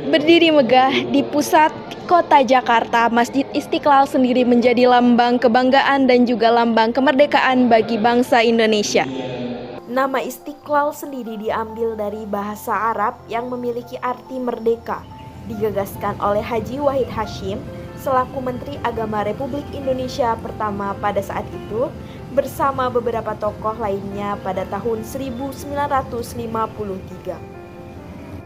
Berdiri megah di pusat kota Jakarta, Masjid Istiqlal sendiri menjadi lambang kebanggaan dan juga lambang kemerdekaan bagi bangsa Indonesia. Nama Istiqlal sendiri diambil dari bahasa Arab yang memiliki arti merdeka, digagaskan oleh Haji Wahid Hasyim selaku Menteri Agama Republik Indonesia pertama pada saat itu, bersama beberapa tokoh lainnya pada tahun 1953.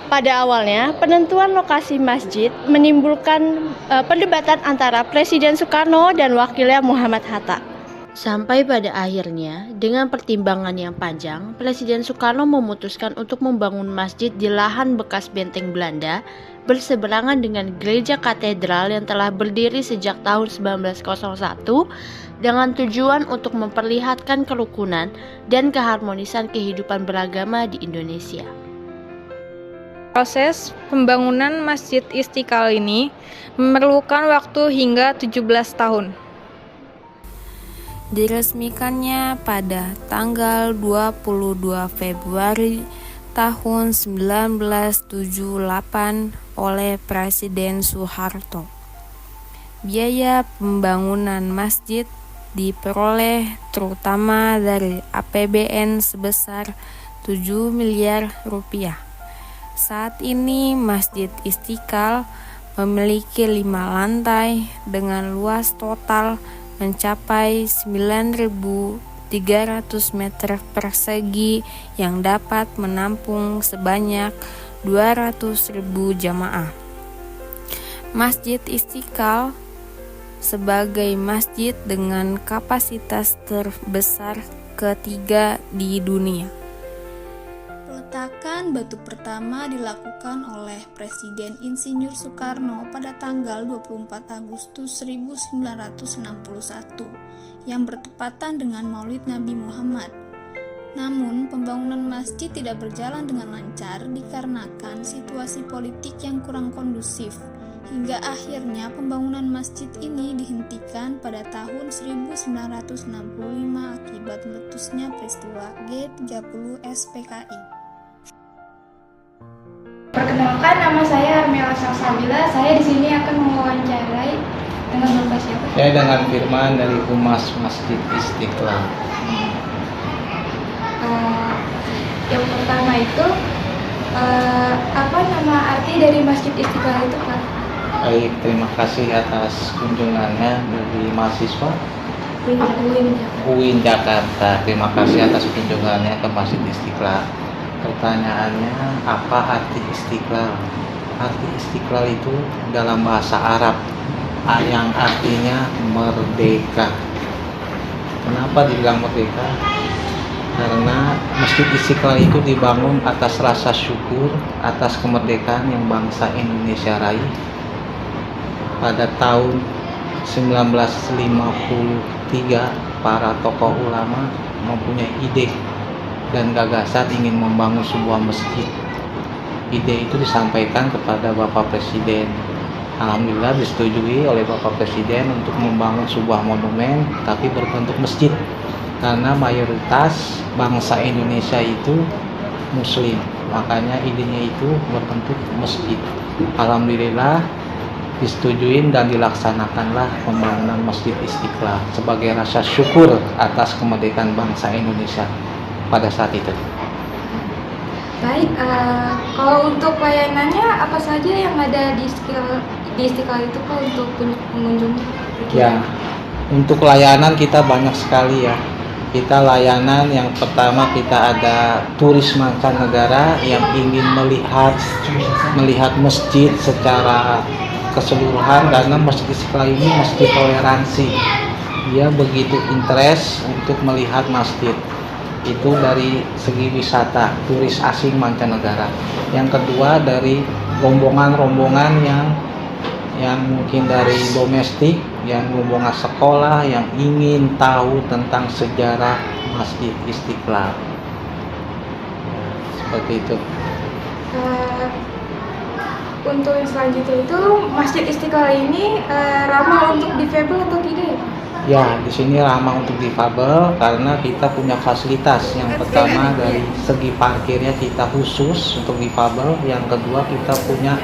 Pada awalnya, penentuan lokasi masjid menimbulkan perdebatan antara Presiden Soekarno dan wakilnya Muhammad Hatta. Sampai pada akhirnya, dengan pertimbangan yang panjang, Presiden Soekarno memutuskan untuk membangun masjid di lahan bekas benteng Belanda berseberangan dengan gereja katedral yang telah berdiri sejak tahun 1901 dengan tujuan untuk memperlihatkan kerukunan dan keharmonisan kehidupan beragama di Indonesia. Proses pembangunan Masjid Istiqlal ini memerlukan waktu hingga 17 tahun. Diresmikannya pada tanggal 22 Februari tahun 1978 oleh Presiden Soeharto. Biaya pembangunan masjid diperoleh terutama dari APBN sebesar 7 miliar rupiah. Saat ini Masjid Istiqlal memiliki 5 lantai dengan luas total mencapai 9.300 meter persegi yang dapat menampung sebanyak 200.000 jamaah. Masjid Istiqlal sebagai masjid dengan kapasitas terbesar ketiga di dunia. Peletakan batu pertama dilakukan oleh Presiden Insinyur Soekarno pada tanggal 24 Agustus 1961 yang bertepatan dengan Maulid Nabi Muhammad. Namun, pembangunan masjid tidak berjalan dengan lancar dikarenakan situasi politik yang kurang kondusif. Hingga akhirnya pembangunan masjid ini dihentikan pada tahun 1965 akibat meletusnya peristiwa G30 SPKI. Perkenalkan, nama saya Armela Salsabila. Saya di sini akan mewawancarai dengan Bapak siapa? Saya dengan Firman dari Humas Masjid Istiqlal. Yang pertama itu apa nama arti dari Masjid Istiqlal itu, Pak? Baik, terima kasih atas kunjungannya dari mahasiswa UIN Jakarta. Terima kasih atas kunjungannya ke Masjid Istiqlal. Pertanyaannya, apa arti Istiqlal? Arti Istiqlal itu dalam bahasa Arab yang artinya merdeka. Kenapa dibilang merdeka? Karena Masjid Istiqlal itu dibangun atas rasa syukur atas kemerdekaan yang bangsa Indonesia raih pada tahun 1953. Para tokoh ulama mempunyai ide dan gagasan ingin membangun sebuah masjid. Ide itu disampaikan kepada Bapak Presiden. Alhamdulillah disetujui oleh Bapak Presiden untuk membangun sebuah monumen tapi berbentuk masjid. Karena mayoritas bangsa Indonesia itu Muslim, makanya idenya itu berbentuk masjid. Alhamdulillah disetujui dan dilaksanakanlah pembangunan Masjid Istiqlal sebagai rasa syukur atas kemerdekaan bangsa Indonesia pada saat itu. Baik, kalau untuk layanannya apa saja yang ada di Istiqlal itu, Pak, untuk pengunjung? Ya, untuk layanan kita banyak sekali ya. Kita layanan yang pertama kita ada turis mancanegara yang ingin melihat masjid secara keseluruhan, karena Masjid Istiqlal ini masjid toleransi. Dia begitu interest untuk melihat masjid. Itu dari segi wisata turis asing mancanegara. Yang kedua dari rombongan-rombongan yang mungkin dari domestik, yang rombongan sekolah yang ingin tahu tentang sejarah Masjid Istiqlal. Seperti itu. Untuk yang selanjutnya itu Masjid Istiqlal ini ramah untuk difabel atau tidak, ya, Pak? Ya, di sini ramah untuk difabel karena kita punya fasilitas. Yang pertama dari segi parkirnya kita khusus untuk difabel. Yang kedua kita punya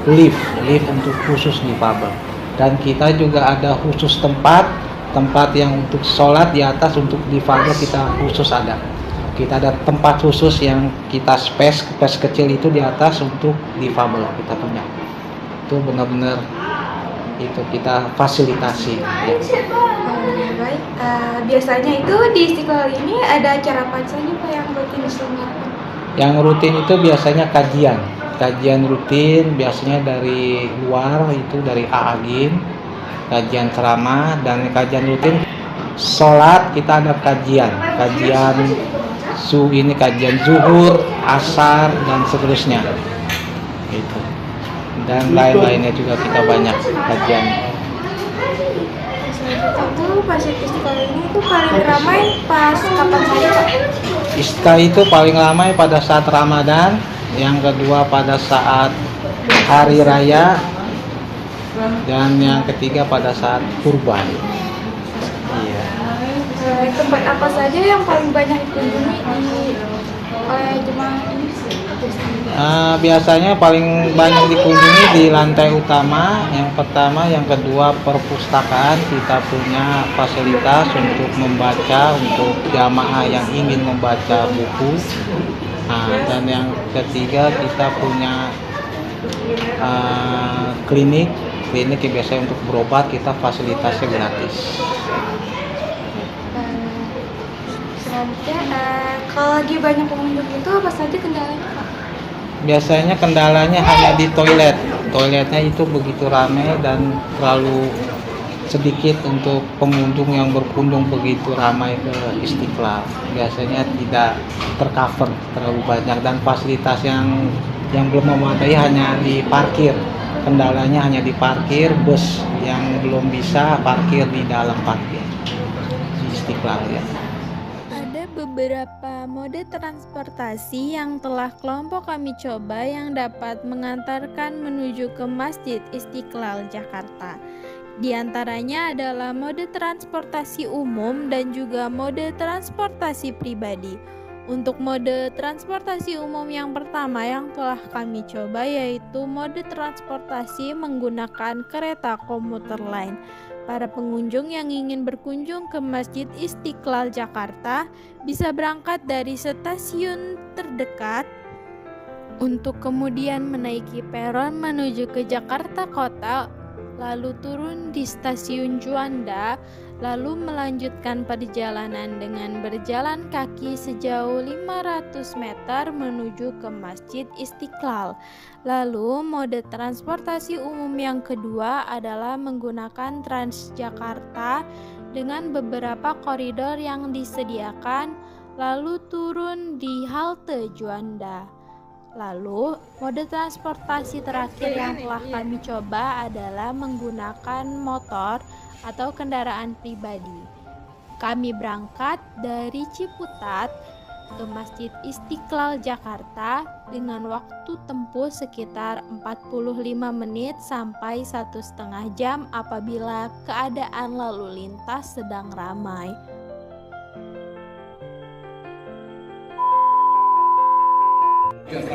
lift untuk khusus difabel. Dan kita juga ada khusus tempat yang untuk sholat di atas untuk difabel kita khusus ada. Kita ada tempat khusus yang kita space kecil itu di atas untuk difabel kita punya. Itu benar-benar itu kita fasilitasi. Ya. Baik, biasanya itu di Istiqlal ini ada acara apa saja Pak yang rutin diselenggarakan? Yang rutin itu biasanya kajian rutin, biasanya dari luar itu dari Aagin, kajian ceramah, dan kajian rutin sholat kita ada kajian zuhur, asar, dan seterusnya itu, dan lain-lainnya juga kita banyak kajian. Itu Masjid Istiqlal ini itu paling ramai pas kapan saja Pak? Istiqlal itu paling ramai pada saat Ramadan, yang kedua pada saat hari raya, dan yang ketiga pada saat kurban. Iya. Tempat apa saja yang paling banyak dikunjungi oleh jemaah ini? Biasanya paling banyak dikunjungi di lantai utama, yang pertama, yang kedua perpustakaan. Kita punya fasilitas untuk membaca untuk jamaah yang ingin membaca buku. Dan yang ketiga kita punya klinik yang biasanya untuk berobat kita fasilitasnya gratis. Selanjutnya, kalau lagi banyak pengunjung itu apa saja kendalanya Pak? Biasanya kendalanya hanya di toilet. Toiletnya itu begitu ramai dan terlalu sedikit untuk pengunjung yang berkunjung begitu ramai ke Istiqlal. Biasanya tidak tercover terlalu banyak, dan fasilitas yang belum memadai hanya di parkir. Kendalanya hanya di parkir, bus yang belum bisa parkir di dalam parkir di Istiqlal ya. Beberapa mode transportasi yang telah kelompok kami coba yang dapat mengantarkan menuju ke Masjid Istiqlal Jakarta. Di antaranya adalah mode transportasi umum dan juga mode transportasi pribadi. Untuk mode transportasi umum yang pertama yang telah kami coba yaitu mode transportasi menggunakan kereta komuter lain. Para pengunjung yang ingin berkunjung ke Masjid Istiqlal Jakarta bisa berangkat dari stasiun terdekat untuk kemudian menaiki peron menuju ke Jakarta Kota, lalu turun di stasiun Juanda, lalu melanjutkan perjalanan dengan berjalan kaki sejauh 500 meter menuju ke Masjid Istiqlal. Lalu mode transportasi umum yang kedua adalah menggunakan Transjakarta dengan beberapa koridor yang disediakan, lalu turun di halte Juanda. Lalu, mode transportasi terakhir yang telah kami coba adalah menggunakan motor atau kendaraan pribadi. Kami berangkat dari Ciputat ke Masjid Istiqlal Jakarta dengan waktu tempuh sekitar 45 menit sampai 1,5 jam apabila keadaan lalu lintas sedang ramai.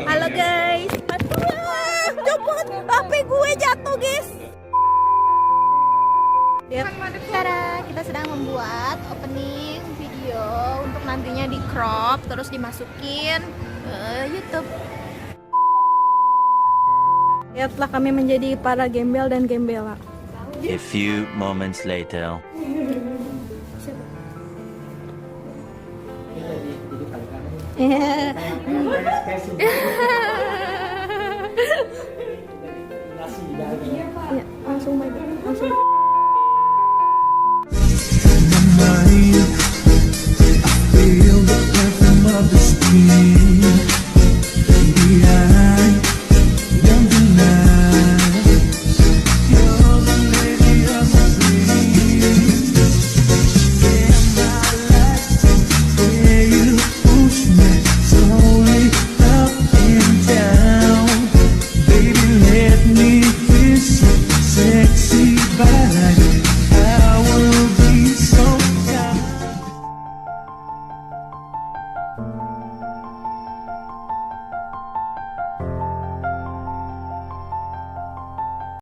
Halo guys, aduh, cepet, HP gue jatuh guys. Tara, kita sedang membuat opening video untuk nantinya di crop terus dimasukin ke YouTube. Ya, telah kami menjadi para gembel dan gembela. A few moments later. Ya, langsung.